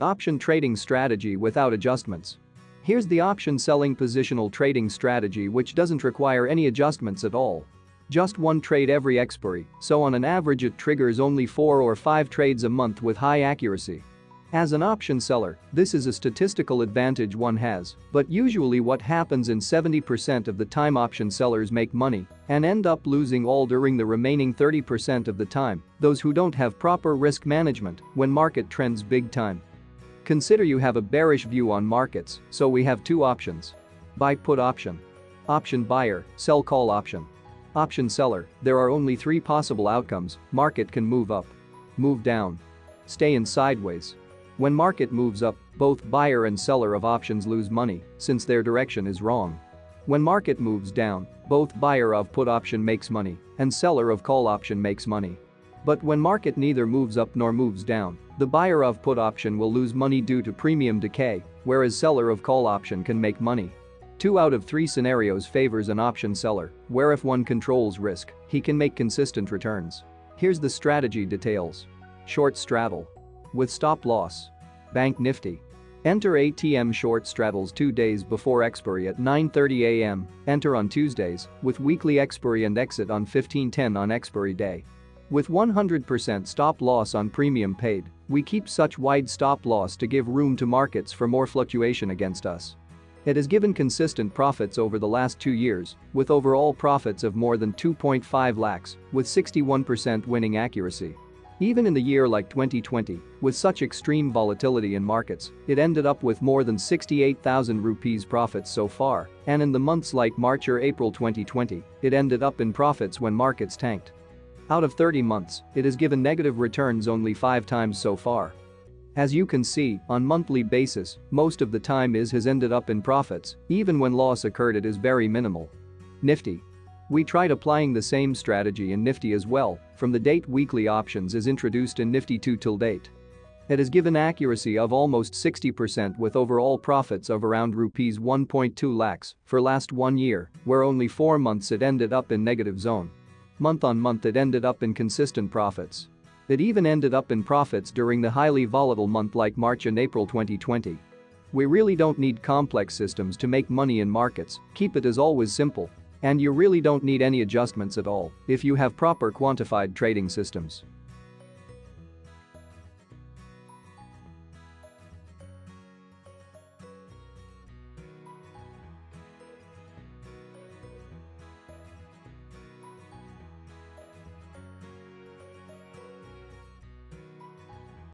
Option trading strategy without adjustments. Here's the option selling positional trading strategy, which doesn't require any adjustments at all. Just one trade every expiry, so on an average it triggers only 4 or 5 trades a month with high accuracy. As an option seller, this is a statistical advantage one has, but usually what happens in 70% of the time option sellers make money and end up losing all during the remaining 30% of the time, those who don't have proper risk management when market trends big time. Consider you have a bearish view on markets, so we have 2 options. Buy put option. Option buyer, sell call option. Option seller, there are only 3 possible outcomes: market can move up, move down, stay in sideways. When market moves up, both buyer and seller of options lose money since their direction is wrong. When market moves down, both buyer of put option makes money and seller of call option makes money. But when market neither moves up nor moves down, the buyer of put option will lose money due to premium decay, whereas seller of call option can make money. 2 out of 3 scenarios favors an option seller, where if one controls risk, he can make consistent returns. Here's the strategy details. Short straddle. With stop loss. Bank Nifty. Enter ATM short straddles 2 days before expiry at 9:30 a.m. Enter on Tuesdays, with weekly expiry and exit on 15:10 on expiry day. With 100% stop loss on premium paid, we keep such wide stop loss to give room to markets for more fluctuation against us. It has given consistent profits over the last 2 years, with overall profits of more than 2.5 lakhs, with 61% winning accuracy. Even in the year like 2020, with such extreme volatility in markets, it ended up with more than 68,000 rupees profits so far, and in the months like March or April 2020, it ended up in profits when markets tanked. Out of 30 months, it has given negative returns only 5 times so far. As you can see, on monthly basis, most of the time has ended up in profits, even when loss occurred it is very minimal. Nifty. We tried applying the same strategy in Nifty as well, from the date weekly options is introduced in Nifty 2 till date. It has given accuracy of almost 60% with overall profits of around rupees 1.2 lakhs for last 1 year, where only 4 months it ended up in negative zone. Month on month it ended up in consistent profits. It even ended up in profits during the highly volatile month like March and April 2020. We really don't need complex systems to make money in markets, keep it as always simple. And you really don't need any adjustments at all if you have proper quantified trading systems.